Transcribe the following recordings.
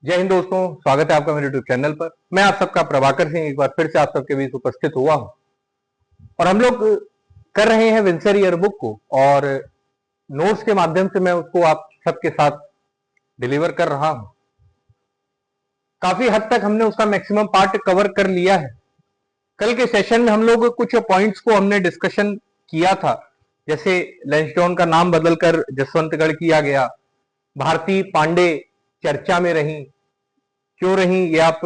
जय हिंद दोस्तों, स्वागत है आपका मेरे यूट्यूब चैनल पर। मैं आप सबका प्रभाकर सिंह एक बार फिर से आप सबके बीच उपस्थित हुआ हूं और हम लोग कर रहे हैं विंसर ईयरबुक को और नोट्स के माध्यम से मैं उसको आप सबके साथ डिलीवर कर रहा हूं। काफी हद तक हमने उसका मैक्सिमम पार्ट कवर कर लिया है। कल के सेशन में हम लोग कुछ पॉइंट्स को हमने डिस्कशन किया था, जैसे लैंसडाउन का नाम बदलकर जसवंतगढ़ किया गया, भारती पांडे चर्चा में रही, क्यों रही ये आप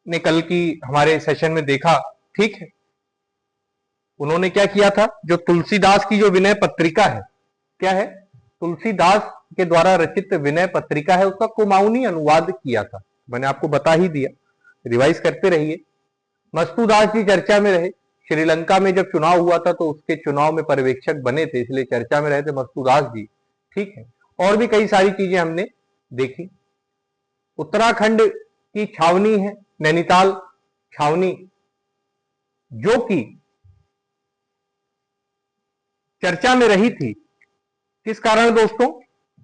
ने कल की हमारे सेशन में देखा। ठीक है, उन्होंने क्या किया था, जो तुलसीदास की जो विनय पत्रिका है, क्या है, तुलसीदास के द्वारा रचित विनय पत्रिका है, उसका कुमाऊनी अनुवाद किया था। मैंने आपको बता ही दिया, रिवाइज करते रहिए। मस्तूदास जी चर्चा में रहे, श्रीलंका में जब चुनाव हुआ था तो उसके चुनाव में पर्यवेक्षक बने थे, इसलिए चर्चा में रहे थे मस्तूदास जी। ठीक है, और भी कई सारी चीजें हमने देखी। उत्तराखंड की छावनी है नैनीताल छावनी, जो कि चर्चा में रही थी। किस कारण दोस्तों,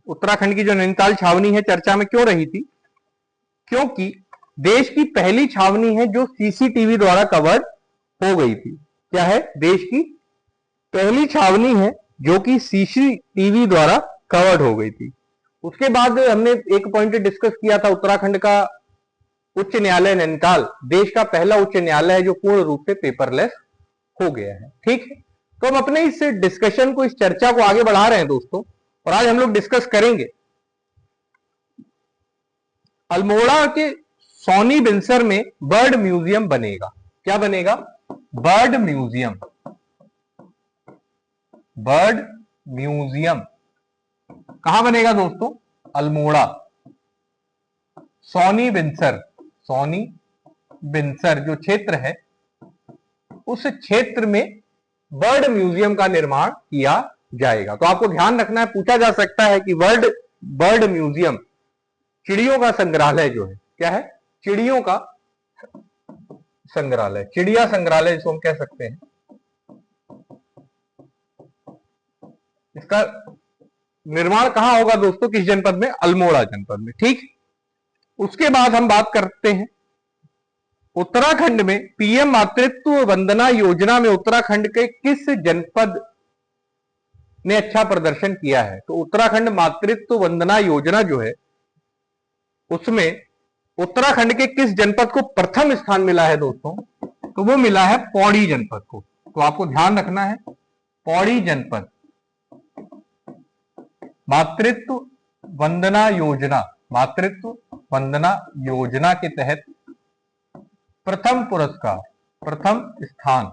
उत्तराखंड की जो नैनीताल छावनी है चर्चा में क्यों रही थी? क्योंकि देश की पहली छावनी है जो सीसीटीवी द्वारा कवर्ड हो गई थी। क्या है? देश की पहली छावनी है जो कि सीसीटीवी द्वारा कवर्ड हो गई थी। उसके बाद हमने एक पॉइंट डिस्कस किया था, उत्तराखंड का उच्च न्यायालय नैनीताल देश का पहला उच्च न्यायालय है जो पूर्ण रूप से पेपरलेस हो गया है। ठीक है, तो हम अपने इस डिस्कशन को, इस चर्चा को आगे बढ़ा रहे हैं दोस्तों, और आज हम लोग डिस्कस करेंगे अल्मोड़ा के सोनी बिनसर में बर्ड म्यूजियम बनेगा। क्या बनेगा? Bird museum. बर्ड म्यूजियम कहां बनेगा दोस्तों? अल्मोड़ा। सोनी बिनसर, सोनी बिनसर जो क्षेत्र है, उस क्षेत्र में बर्ड म्यूजियम का निर्माण किया जाएगा। तो आपको ध्यान रखना है, पूछा जा सकता है कि बर्ड म्यूजियम, चिड़ियों का संग्रहालय जो है, क्या है? चिड़ियों का संग्रहालय, चिड़िया संग्रहालय जिसको हम कह सकते हैं, इसका निर्माण कहां होगा दोस्तों? किस जनपद में? अल्मोड़ा जनपद में। ठीक, उसके बाद हम बात करते हैं उत्तराखंड में पीएम मातृत्व वंदना योजना में उत्तराखंड के किस जनपद ने अच्छा प्रदर्शन किया है? तो उत्तराखंड मातृत्व वंदना योजना जो है, उसमें उत्तराखंड के किस जनपद को प्रथम स्थान मिला है दोस्तों? तो वो मिला है पौड़ी जनपद को। तो आपको ध्यान रखना है, पौड़ी जनपद मातृत्व वंदना योजना, मातृत्व वंदना योजना के तहत प्रथम पुरस्कार, प्रथम स्थान।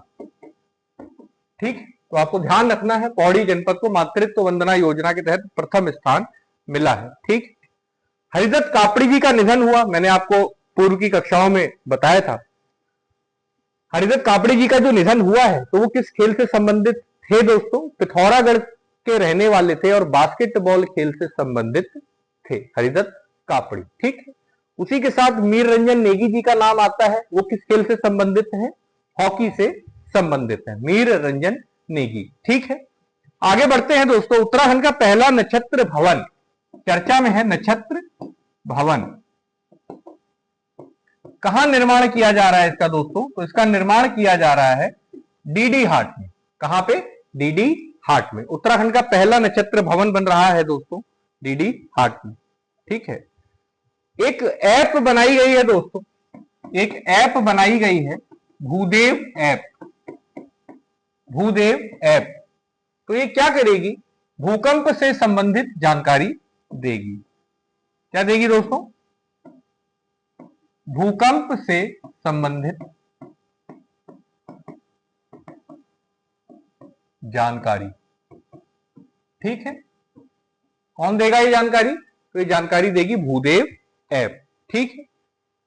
ठीक, तो आपको ध्यान रखना है, पौड़ी जनपद को मातृत्व वंदना योजना के तहत प्रथम स्थान मिला है। ठीक, हरिदत्त कापड़ी जी का निधन हुआ, मैंने आपको पूर्व की कक्षाओं में बताया था। हरिदत्त कापड़ी जी का जो निधन हुआ है, तो वो किस खेल से संबंधित थे दोस्तों? पिथौरागढ़ के रहने वाले थे और बास्केटबॉल खेल से संबंधित थे हरिदत्त कापड़ी। ठीक है, उसी के साथ मीर रंजन नेगी जी का नाम आता है, वो किस खेल से संबंधित है? हॉकी से संबंधित है, मीर रंजन नेगी। ठीक है, आगे बढ़ते हैं दोस्तों। उत्तराखंड का पहला नक्षत्र भवन चर्चा में है, नक्षत्र भवन कहां निर्माण किया जा रहा है इसका दोस्तों? तो इसका निर्माण किया जा रहा है डीडी हाट में। कहां पे? डीडी हाट में। उत्तराखंड का पहला नक्षत्र भवन बन रहा है दोस्तों डीडी हाट में। ठीक है, एक ऐप बनाई गई है दोस्तों, एक ऐप बनाई गई है, भूदेव ऐप, भूदेव ऐप। तो ये क्या करेगी? भूकंप से संबंधित जानकारी देगी। क्या देगी दोस्तों? भूकंप से संबंधित जानकारी। ठीक है, कौन देगा ये जानकारी? तो ये जानकारी देगी भूदेव ऐप। ठीक है,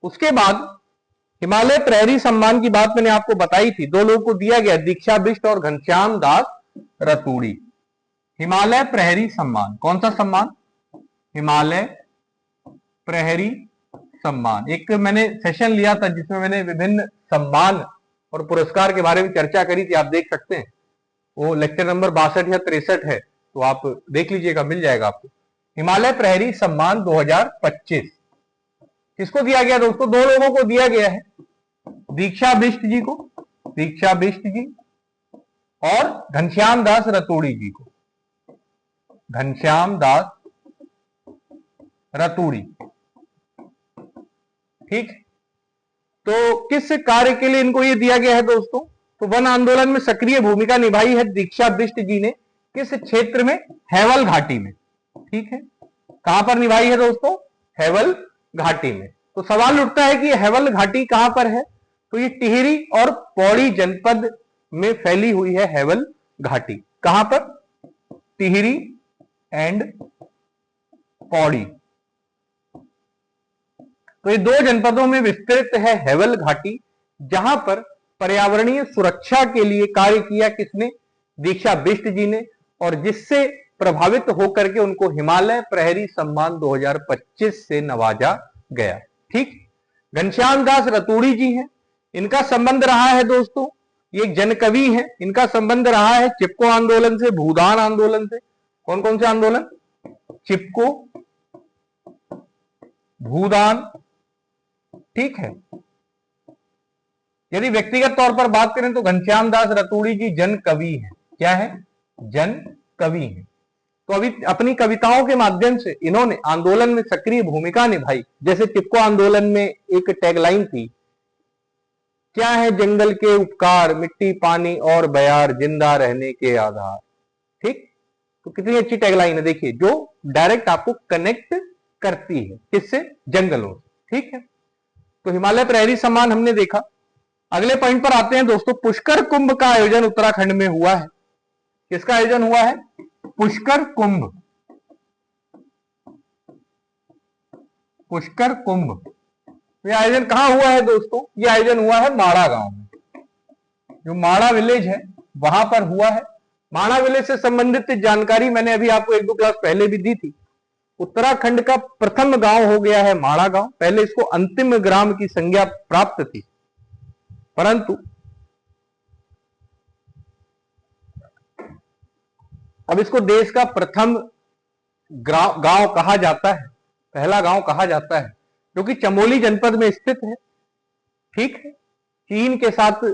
उसके बाद हिमालय प्रहरी सम्मान की बात मैंने आपको बताई थी, दो लोगों को दिया गया, दीक्षा बिष्ट और घनश्याम दास रतूड़ी। हिमालय प्रहरी सम्मान, कौन सा सम्मान? हिमालय प्रहरी सम्मान। एक मैंने सेशन लिया था जिसमें मैंने विभिन्न सम्मान और पुरस्कार के बारे में चर्चा करी थी, आप देख सकते हैं, वो लेक्चर नंबर 62 या 63 है, तो आप देख लीजिएगा, मिल जाएगा आपको। हिमालय प्रहरी सम्मान 2025। किसको दिया गया दोस्तों? दो लोगों को दिया गया है, दीक्षा बिष्ट जी को, दीक्षा बिष्ट जी और घनश्याम दास रतूड़ी जी को, घनश्याम दास रतूड़ी। ठीक, तो किस कार्य के लिए इनको ये दिया गया है दोस्तों? तो वन आंदोलन में सक्रिय भूमिका निभाई है दीक्षा बिष्ट जी ने, किस क्षेत्र में? हैवल घाटी में। ठीक है, कहां पर निभाई है दोस्तों? हैवल घाटी में। तो सवाल उठता है कि हैवल घाटी कहां पर है? तो ये टिहरी और पौड़ी जनपद में फैली हुई है हैवल घाटी। कहां पर? टिहरी एंड पौड़ी, तो ये दो जनपदों में विस्तृत है हैवल घाटी, जहां पर पर्यावरणीय सुरक्षा के लिए कार्य किया किसने? दीक्षा बिष्ट जी ने, और जिससे प्रभावित होकर के उनको हिमालय प्रहरी सम्मान 2025 से नवाजा गया। ठीक, घनश्याम दास रतूड़ी जी हैं, इनका संबंध रहा है दोस्तों, ये एक जनकवि है, इनका संबंध रहा है चिपको आंदोलन से, भूदान आंदोलन से। कौन कौन से आंदोलन? चिपको, भूदान। ठीक है, यदि व्यक्तिगत तौर पर बात करें तो घनश्याम दास रतूड़ी जी जन कवि हैं। क्या है? जन कवि हैं। तो अभी अपनी कविताओं के माध्यम से इन्होंने आंदोलन में सक्रिय भूमिका निभाई। जैसे चिपको आंदोलन में एक टैगलाइन थी, क्या है जंगल के उपकार, मिट्टी पानी और बयार, जिंदा रहने के आधार। ठीक, तो कितनी अच्छी टैगलाइन है देखिए, जो डायरेक्ट आपको कनेक्ट करती है किससे? जंगलों से। ठीक है, तो हिमालय प्रहरी सम्मान हमने देखा। अगले पॉइंट पर आते हैं दोस्तों, पुष्कर कुंभ का आयोजन उत्तराखंड में हुआ है। किसका आयोजन हुआ है? पुष्कर कुंभ, पुष्कर कुंभ। ये आयोजन कहां हुआ है दोस्तों? ये आयोजन हुआ है माड़ा गांव में, जो माड़ा विलेज है वहां पर हुआ है। माड़ा विलेज से संबंधित जानकारी मैंने अभी आपको एक दो क्लास पहले भी दी थी। उत्तराखंड का प्रथम गांव हो गया है माड़ा गांव। पहले इसको अंतिम ग्राम की संज्ञा प्राप्त थी, परंतु अब इसको देश का प्रथम गांव कहा जाता है, पहला गांव कहा जाता है, जो कि चमोली जनपद में स्थित है। ठीक है, चीन के साथ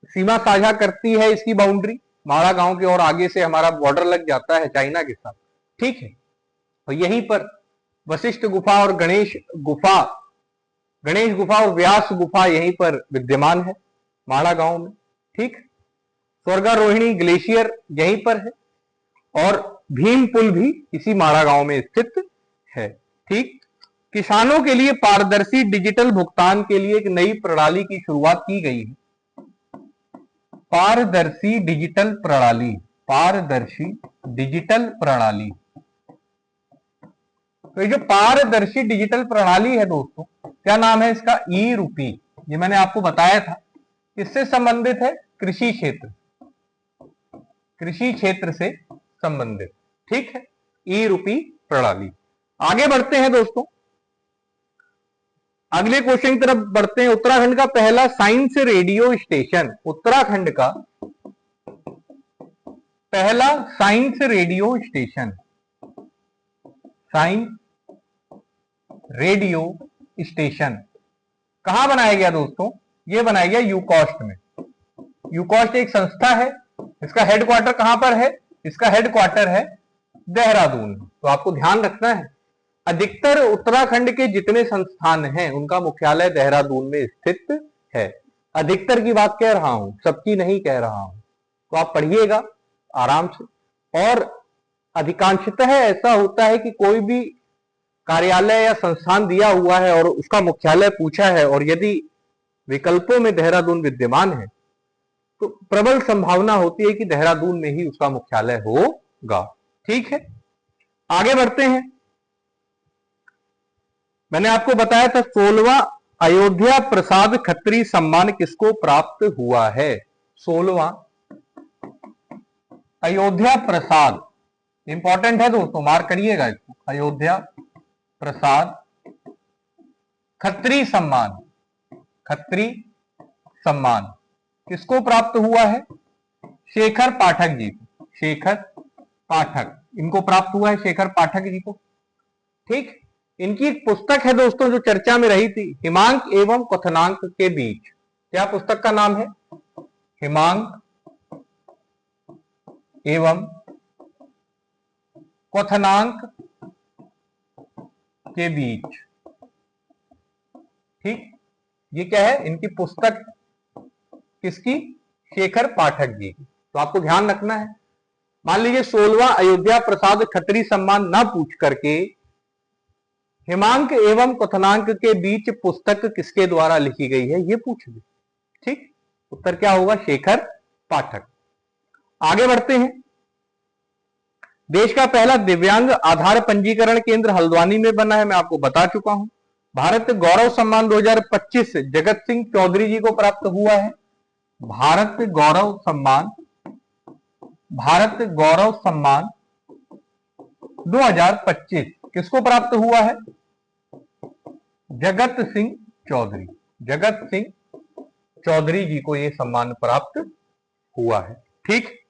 सीमा साझा करती है इसकी बाउंड्री माड़ा गांव की, और आगे से हमारा बॉर्डर लग जाता है चाइना के साथ। ठीक है, तो यहीं पर वशिष्ठ गुफा और गणेश गुफा और व्यास गुफा यहीं पर विद्यमान है माड़ा गांव में। ठीक, स्वर्गारोहिणी ग्लेशियर यहीं पर है, और भीम पुल भी इसी माड़ा गांव में स्थित है। ठीक, किसानों के लिए पारदर्शी डिजिटल भुगतान के लिए एक नई प्रणाली की शुरुआत की गई है। पारदर्शी डिजिटल प्रणाली, पारदर्शी डिजिटल प्रणाली। तो ये जो पारदर्शी डिजिटल प्रणाली है दोस्तों, क्या नाम है इसका? ई रूपी। ये मैंने आपको बताया था, किससे संबंधित है? कृषि क्षेत्र, कृषि क्षेत्र से संबंधित। ठीक है, ई रूपी प्रणाली। आगे बढ़ते हैं दोस्तों, अगले क्वेश्चन की तरफ बढ़ते हैं। उत्तराखंड का पहला साइंस रेडियो स्टेशन, उत्तराखंड का पहला science radio station, science radio station कहां बनाया गया दोस्तों? यह बनाया गया यूकॉस्ट में। यूकॉस्ट एक संस्था है, इसका हेडक्वार्टर कहां पर है? इसका हेडक्वार्टर है देहरादून। तो आपको ध्यान रखना है, अधिकतर उत्तराखंड के जितने संस्थान हैं उनका मुख्यालय देहरादून में स्थित है। अधिकतर की बात कह रहा हूं, सबकी नहीं कह रहा हूं, तो आप पढ़िएगा आराम से। और अधिकांशतः ऐसा होता है कि कोई भी कार्यालय या संस्थान दिया हुआ है और उसका मुख्यालय पूछा है, और यदि विकल्पों में देहरादून विद्यमान है तो प्रबल संभावना होती है कि देहरादून में ही उसका मुख्यालय होगा। ठीक है, आगे बढ़ते हैं। मैंने आपको बताया था 16वां अयोध्या प्रसाद खत्री सम्मान किसको प्राप्त हुआ है? 16वां अयोध्या प्रसाद, इंपॉर्टेंट है दोस्तों, मार्क करिएगा इसको। अयोध्या प्रसाद खत्री सम्मान, खत्री सम्मान किसको प्राप्त हुआ है? शेखर पाठक जी को, शेखर पाठक, इनको प्राप्त हुआ है शेखर पाठक जी को। ठीक, इनकी एक पुस्तक है दोस्तों जो चर्चा में रही थी, हिमांक एवं क्वथनांक के बीच। क्या पुस्तक का नाम है? हिमांक एवं क्वथनांक के बीच। ठीक, ये क्या है? इनकी पुस्तक किसकी? शेखर पाठक जी की। तो आपको ध्यान रखना है, मान लीजिए 16वां अयोध्या प्रसाद खत्री सम्मान ना पूछ करके हिमांक एवं क्वथनांक के बीच पुस्तक किसके द्वारा लिखी गई है ये पूछ ले। ठीक, उत्तर क्या होगा? शेखर पाठक। आगे बढ़ते हैं। देश का पहला दिव्यांग आधार पंजीकरण केंद्र हल्द्वानी में बना है, मैं आपको बता चुका हूं। भारत गौरव सम्मान 2025 जगत सिंह चौधरी जी को प्राप्त हुआ है। भारत गौरव सम्मान 2025 किसको प्राप्त हुआ है? जगत सिंह चौधरी। जगत सिंह चौधरी जी को यह सम्मान प्राप्त हुआ है। ठीक,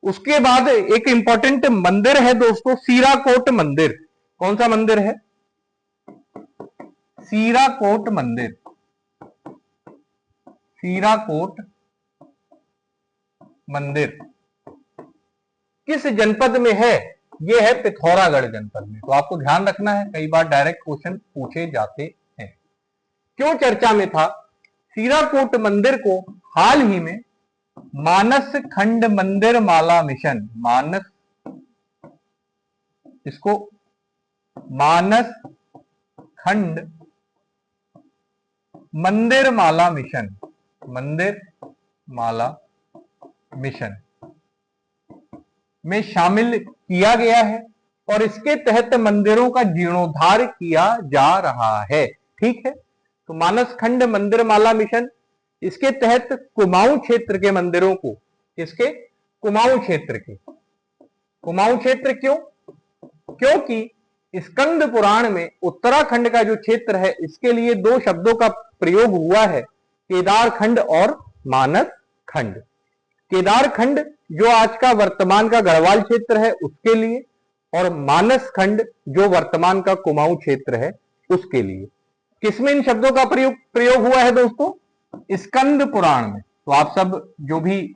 उसके बाद एक इंपॉर्टेंट मंदिर है दोस्तों, सीराकोट मंदिर। कौन सा मंदिर है? सीराकोट मंदिर। सीराकोट मंदिर किस जनपद में है? यह है पिथौरागढ़ जनपद में। तो आपको ध्यान रखना है, कई बार डायरेक्ट क्वेश्चन पूछे जाते हैं। क्यों चर्चा में था? सीराकोट मंदिर को हाल ही में मानस खंड मंदिर माला मिशन, इसको मानस खंड मंदिर माला मिशन में शामिल किया गया है और इसके तहत मंदिरों का जीर्णोद्धार किया जा रहा है। ठीक है, तो मानस खंड मंदिर माला मिशन, इसके तहत कुमाऊं क्षेत्र के मंदिरों को, इसके कुमाऊं क्षेत्र क्यों? क्योंकि स्कंद पुराण में उत्तराखंड का जो क्षेत्र है इसके लिए दो शब्दों का प्रयोग हुआ है, केदारखंड और मानस खंड। केदारखंड जो आज का वर्तमान का गढ़वाल क्षेत्र है उसके लिए, और मानस खंड जो वर्तमान का कुमाऊं क्षेत्र है उसके लिए। किसमें इन शब्दों का प्रयोग हुआ है दोस्तों? स्कंद पुराण में। तो आप सब जो भी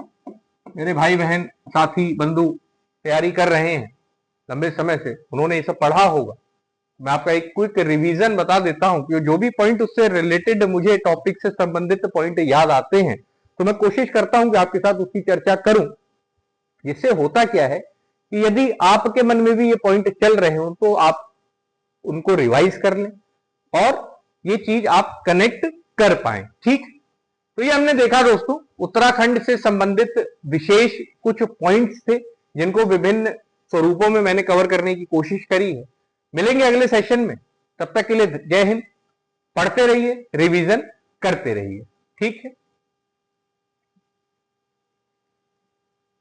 मेरे भाई बहन साथी बंधु तैयारी कर रहे हैं लंबे समय से, उन्होंने ये सब पढ़ा होगा। मैं आपका एक क्विक रिवीजन बता देता हूं कि जो भी पॉइंट उससे रिलेटेड मुझे टॉपिक से संबंधित पॉइंट याद आते हैं तो मैं कोशिश करता हूं कि आपके साथ उसकी चर्चा करूं। इससे होता क्या है कि यदि आपके मन में भी ये पॉइंट चल रहे हो तो आप उनको रिवाइज कर लें और ये चीज आप कनेक्ट कर पाए। ठीक, तो ये हमने देखा दोस्तों, उत्तराखंड से संबंधित विशेष कुछ पॉइंट्स थे जिनको विभिन्न स्वरूपों में मैंने कवर करने की कोशिश करी है। मिलेंगे अगले सेशन में, तब तक के लिए जय हिंद। पढ़ते रहिए, रिवीजन करते रहिए। ठीक है।